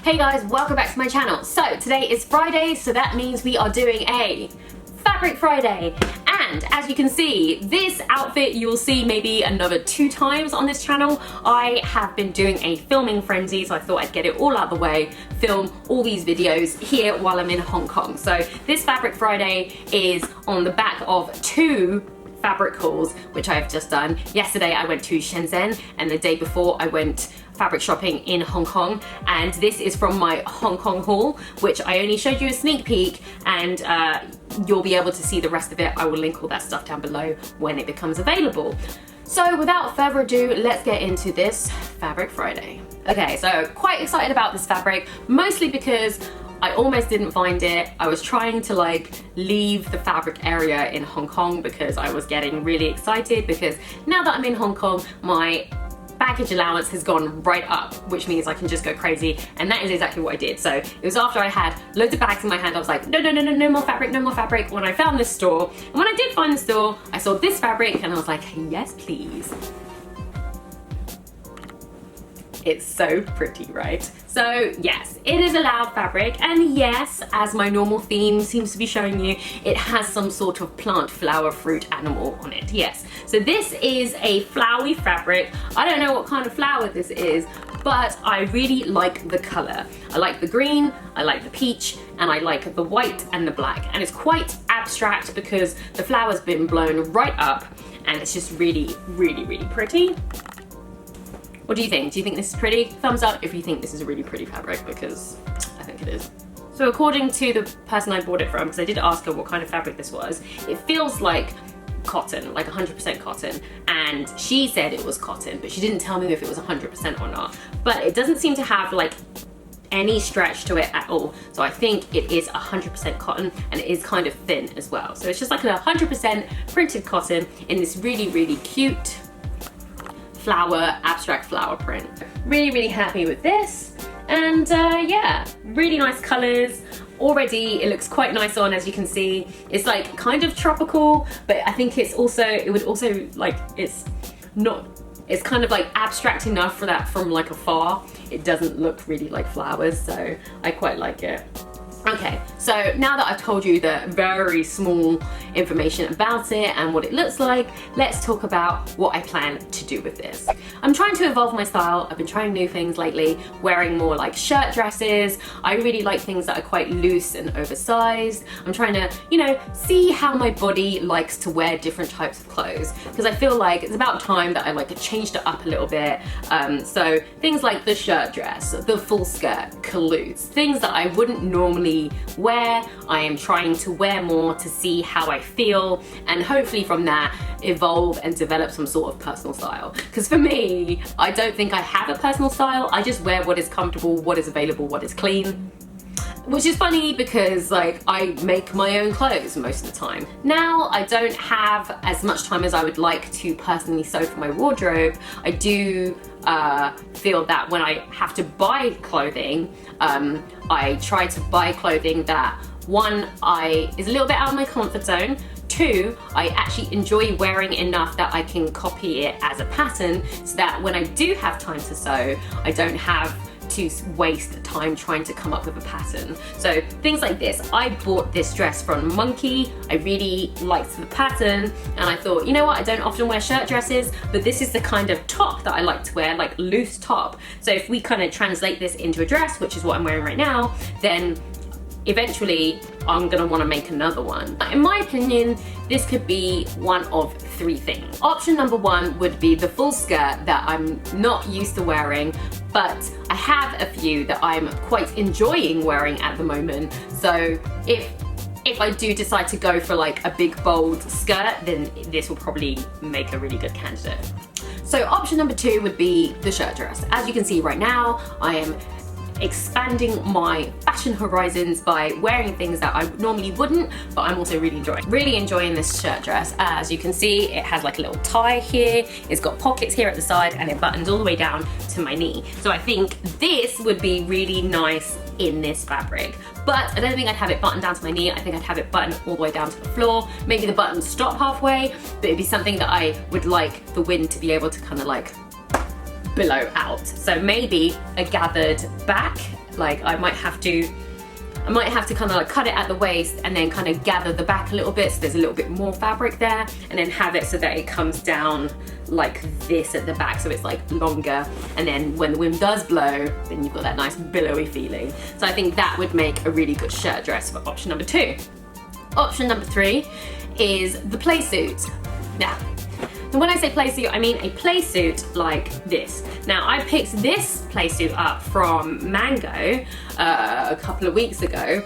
Hey guys, welcome back to my channel. So today is Friday, so that means we are doing a Fabric Friday. And as you can see, this outfit you will see maybe another 2 times on this channel. I have been doing a filming frenzy, so I thought I'd get it all out the way, film all these videos here while I'm in Hong Kong. So this Fabric Friday is on the back of 2 fabric hauls, which I've just done. Yesterday I went to Shenzhen, and the day before I went fabric shopping in Hong Kong, and this is from my Hong Kong haul, which I only showed you a sneak peek, and you'll be able to see the rest of it. I will link all that stuff down below when it becomes available. So without further ado, let's get into this Fabric Friday. Okay, so quite excited about this fabric, mostly because I almost didn't find it. I was trying to leave the fabric area in Hong Kong because I was getting really excited, because now that I'm in Hong Kong, my baggage allowance has gone right up, which means I can just go crazy, and that is exactly what I did. So it was after I had loads of bags in my hand, I was like, no more fabric, no more fabric, when I found this store. And when I did find the store, I saw this fabric and I was like, yes please. It's so pretty, right? So yes, it is a loud fabric, and yes, as my normal theme seems to be showing you, it has some sort of plant, flower, fruit, animal on it, yes. So this is a flowery fabric. I don't know what kind of flower this is, but I really like the color. I like the green, I like the peach, and I like the white and the black. And it's quite abstract because the flower's been blown right up, and it's just really, really, really pretty. What do you think? Do you think this is pretty? Thumbs up if you think this is a really pretty fabric, because I think it is. So according to the person I bought it from, because I did ask her what kind of fabric this was, it feels like cotton, like 100% cotton, and she said it was cotton, but she didn't tell me if it was 100% or not. But it doesn't seem to have any stretch to it at all, so I think it is 100% cotton, and it is kind of thin as well. So it's just like a 100% printed cotton in this really, really cute flower, abstract flower print. Really, really happy with this, and yeah, really nice colors. Already it looks quite nice on, as you can see. It's like kind of tropical, but I think it's also, it's kind of like abstract enough for that from afar. It doesn't look really like flowers, so I quite like it. Okay, so now that I've told you the very small information about it and what it looks like, let's talk about what I plan to do with this. I'm trying to evolve my style. I've been trying new things lately, wearing more shirt dresses. I really like things that are quite loose and oversized. I'm trying to, see how my body likes to wear different types of clothes, because I feel like it's about time that I changed it up a little bit. So things like the shirt dress, the full skirt, calottes, things that I wouldn't normally wear, I am trying to wear more to see how I feel, and hopefully from that evolve and develop some sort of personal style. Because for me, I don't think I have a personal style. I just wear what is comfortable, what is available, what is clean. Which is funny because I make my own clothes most of the time. Now I don't have as much time as I would like to personally sew for my wardrobe. I do feel that when I have to buy clothing, I try to buy clothing that, one, is a little bit out of my comfort zone. 2, I actually enjoy wearing enough that I can copy it as a pattern, so that when I do have time to sew, I don't have to waste time trying to come up with a pattern. So things like this. I bought this dress from Monkey. I really liked the pattern, and I thought, you know what, I don't often wear shirt dresses, but this is the kind of top that I like to wear, loose top. So if we kind of translate this into a dress, which is what I'm wearing right now, then eventually I'm gonna wanna make another one. In my opinion, this could be one of 3 things. Option number 1 would be the full skirt that I'm not used to wearing, but I have a few that I'm quite enjoying wearing at the moment. So if I do decide to go for a big bold skirt, then this will probably make a really good candidate. So option number 2 would be the shirt dress. As you can see right now, I am expanding my fashion horizons by wearing things that I normally wouldn't, but I'm also really enjoying this shirt dress. As you can see, it has a little tie here, it's got pockets here at the side, and it buttons all the way down to my knee. So I think this would be really nice in this fabric, but I don't think I'd have it buttoned down to my knee. I think I'd have it buttoned all the way down to the floor. Maybe the buttons stop halfway, but it'd be something that I would like the wind to be able to kind of billow out. So maybe a gathered back Like I might have to kind of like cut it at the waist and then kind of gather the back a little bit so there's a little bit more fabric there, and then have it so that it comes down like this at the back, so it's like longer, and then when the wind does blow, then you've got that nice billowy feeling. So I think that would make a really good shirt dress for option number 2. Option number 3 is the play suit. Now, when I say play suit, I mean a play suit like this. Now, I picked this play suit up from Mango a couple of weeks ago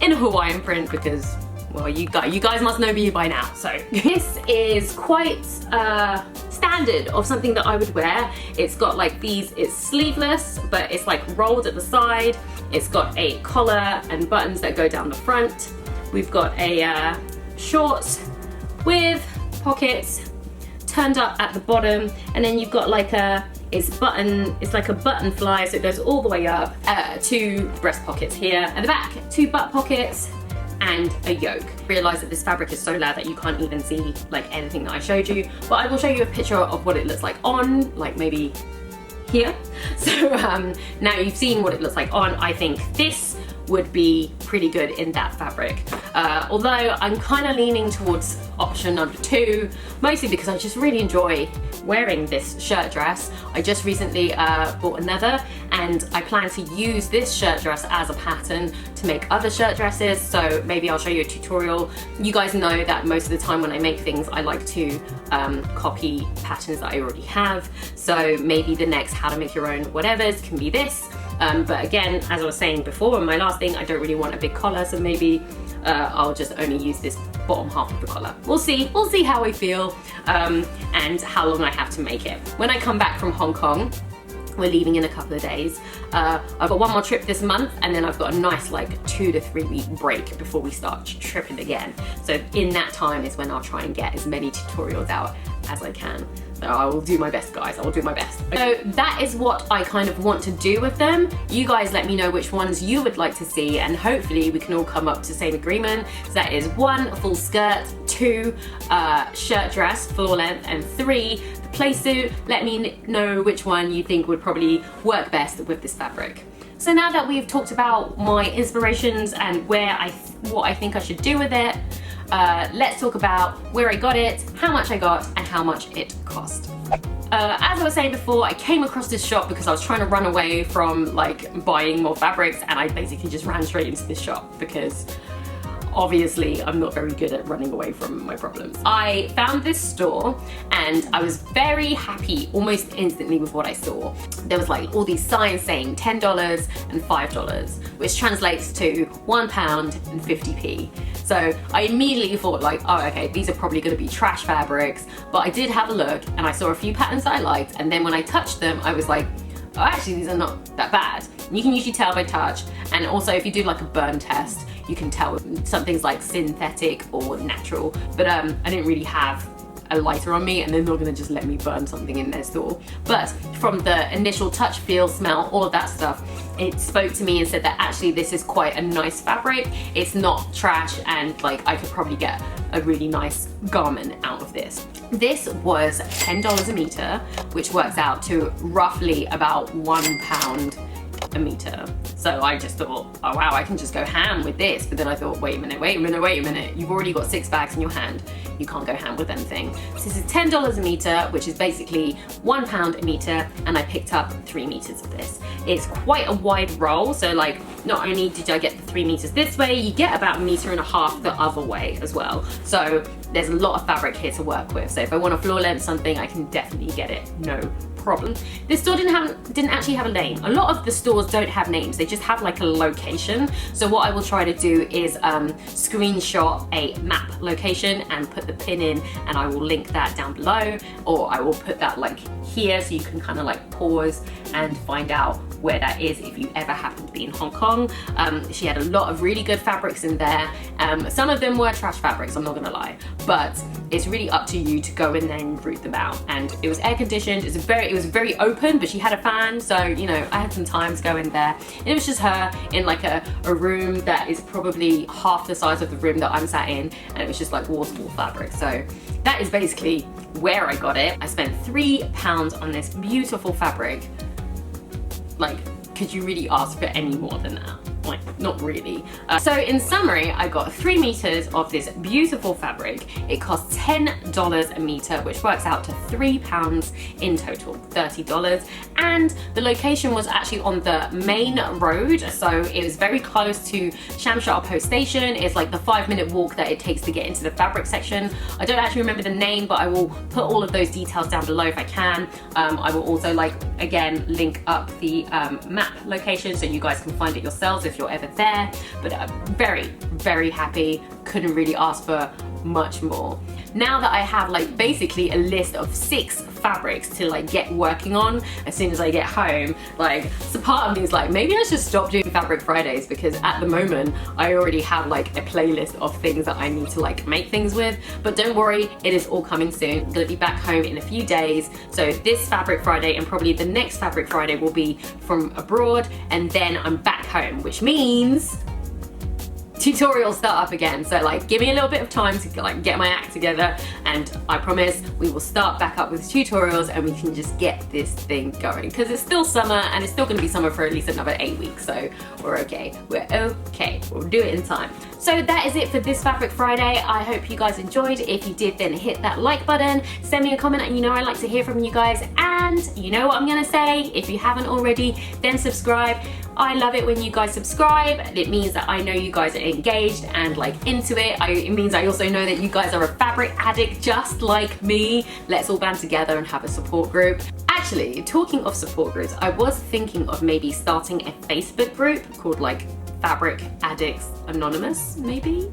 in a Hawaiian print because, well, you guys must know me by now. So this is quite standard of something that I would wear. It's got like these, it's sleeveless, but it's like rolled at the side. It's got a collar and buttons that go down the front. We've got a shorts with pockets turned up at the bottom, and then you've got like it's like a button fly, so it goes all the way up. 2 breast pockets here at the back, 2 butt pockets, and a yoke. Realize that this fabric is so loud that you can't even see like anything that I showed you, but I will show you a picture of what it looks like on, like maybe here. So now you've seen what it looks like on. I think this would be pretty good in that fabric. Although I'm kind of leaning towards option number 2, mostly because I just really enjoy wearing this shirt dress. I just recently bought another, and I plan to use this shirt dress as a pattern to make other shirt dresses, so maybe I'll show you a tutorial. You guys know that most of the time when I make things, I like to copy patterns that I already have, so maybe the next how to make your own whatevers can be this. But again, as I was saying before in my last thing, I don't really want a big collar, so maybe I'll just only use this bottom half of the collar. We'll see how I feel and how long I have to make it. When I come back from Hong Kong, we're leaving in a couple of days. I've got one more trip this month, and then I've got a nice like 2 to 3 week break before we start tripping again. So in that time is when I'll try and get as many tutorials out as I can. So I will do my best, guys. I will do my best. So that is what I kind of want to do with them. You guys let me know which ones you would like to see, and hopefully we can all come up to the same agreement. So that is 1 full skirt, 2 shirt dress, floor length, and 3 the play suit. Let me know which one you think would probably work best with this fabric. So now that we've talked about my inspirations and what I think I should do with it, let's talk about where I got it, how much I got, and how much it cost. As I was saying before, I came across this shop because I was trying to run away from like buying more fabrics, and I basically just ran straight into this shop because obviously I'm not very good at running away from my problems. I found this store and I was very happy almost instantly with what I saw. There was like all these signs saying $10 and $5, which translates to £1 and 50p. So I immediately thought like, oh, okay, these are probably gonna be trash fabrics, but I did have a look and I saw a few patterns that I liked, and then when I touched them, I was like, oh, actually these are not that bad. You can usually tell by touch, and also if you do like a burn test, you can tell something's like synthetic or natural, but I didn't really have a lighter on me, and they're not gonna just let me burn something in their store. But from the initial touch, feel, smell, all of that stuff, it spoke to me and said that actually this is quite a nice fabric. It's not trash, and like I could probably get a really nice garment out of this. This was $10 a meter, which works out to roughly about £1 a meter. So I just thought, oh wow, I can just go ham with this. But then I thought, wait a minute. You've already got 6 bags in your hand. You can't go ham with anything. So this is $10 a meter, which is basically £1 a meter, and I picked up 3 meters of this. It's quite a wide roll, so like not only did I get the 3 meters this way, you get about 1.5 meters the other way as well. So there's a lot of fabric here to work with. So if I want to floor length something, I can definitely get it, no problem. This store didn't actually have a name. A lot of the stores don't have names, they just have like a location. So what I will try to do is screenshot a map location and put the pin in, and I will link that down below, or I will put that like here so you can kind of like pause and find out where that is if you ever happen to be in Hong Kong. She had a lot of really good fabrics in there. Some of them were trash fabrics, I'm not gonna lie, but it's really up to you to go in there and root them out. And it was air conditioned, it was very open, but she had a fan, so you know, I had some time to go in there. And it was just her in like a room that is probably half the size of the room that I'm sat in, and it was just like wall-to-wall fabric. So that is basically where I got it. I spent £3 on this beautiful fabric. Like, could you really ask for any more than that? Like, not really. So in summary, I got 3 meters of this beautiful fabric. It costs $10 a meter, which works out to £3 in total, $30. And the location was actually on the main road, so it was very close to Shamshar Post Station. It's like the 5-minute walk that it takes to get into the fabric section. I don't actually remember the name, but I will put all of those details down below if I can. I will also, like, again, link up the map location so you guys can find it yourselves if you're ever there. But very, very happy. Couldn't really ask for much more. Now that I have like basically a list of 6 fabrics to like get working on as soon as I get home, like, so part of me is like, maybe I should stop doing Fabric Fridays, because at the moment I already have like a playlist of things that I need to like make things with. But don't worry, it is all coming soon. I'm gonna be back home in a few days, so this Fabric Friday and probably the next Fabric Friday will be from abroad, and then I'm back home, which means tutorials start up again. So like, give me a little bit of time to like get my act together, and I promise we will start back up with tutorials and we can just get this thing going, because it's still summer and it's still going to be summer for at least another 8 weeks, so we're okay. We'll do it in time. So that is it for this Fabric Friday. I hope you guys enjoyed. If you did, then hit that like button, send me a comment, and you know I like to hear from you guys. And you know what I'm gonna say, if you haven't already, then subscribe. I love it when you guys subscribe. It means that I know you guys are engaged and like into it. It means I also know that you guys are a fabric addict just like me. Let's all band together and have a support group. Actually, talking of support groups, I was thinking of maybe starting a Facebook group called like Fabric Addicts Anonymous, maybe?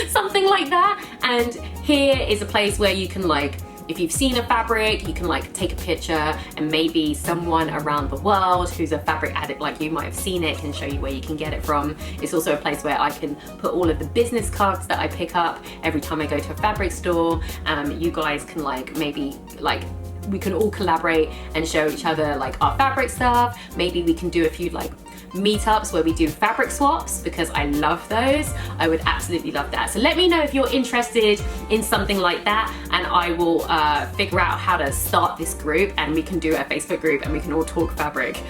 Something like that. And here is a place where you can like, if you've seen a fabric, you can like take a picture, and maybe someone around the world who's a fabric addict like you might have seen it can show you where you can get it from. It's also a place where I can put all of the business cards that I pick up every time I go to a fabric store. You guys can like, maybe like, we can all collaborate and show each other like our fabric stuff. Maybe we can do a few like meetups where we do fabric swaps, because I love those. I would absolutely love that. So let me know if you're interested in something like that, and I will figure out how to start this group, and we can do a Facebook group and we can all talk fabric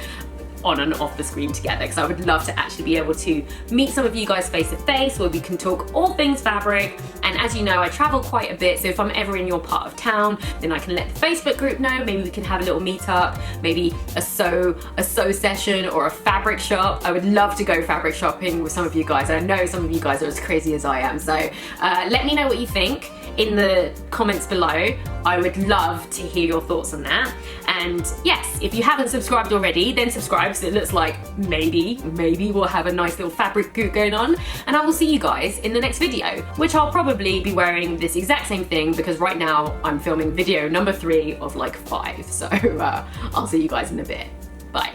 on and off the screen together, because I would love to actually be able to meet some of you guys face to face, where we can talk all things fabric. And as you know, I travel quite a bit, so if I'm ever in your part of town, then I can let the Facebook group know. Maybe we can have a little meetup, maybe a sew session or a fabric shop. I would love to go fabric shopping with some of you guys. I know some of you guys are as crazy as I am, so let me know what you think in the comments below. I would love to hear your thoughts on that. And yes, if you haven't subscribed already, then subscribe, so it looks like maybe we'll have a nice little fabric group going on. And I will see you guys in the next video, which I'll probably be wearing this exact same thing, because right now I'm filming video number 3 of like 5. So I'll see you guys in a bit. Bye.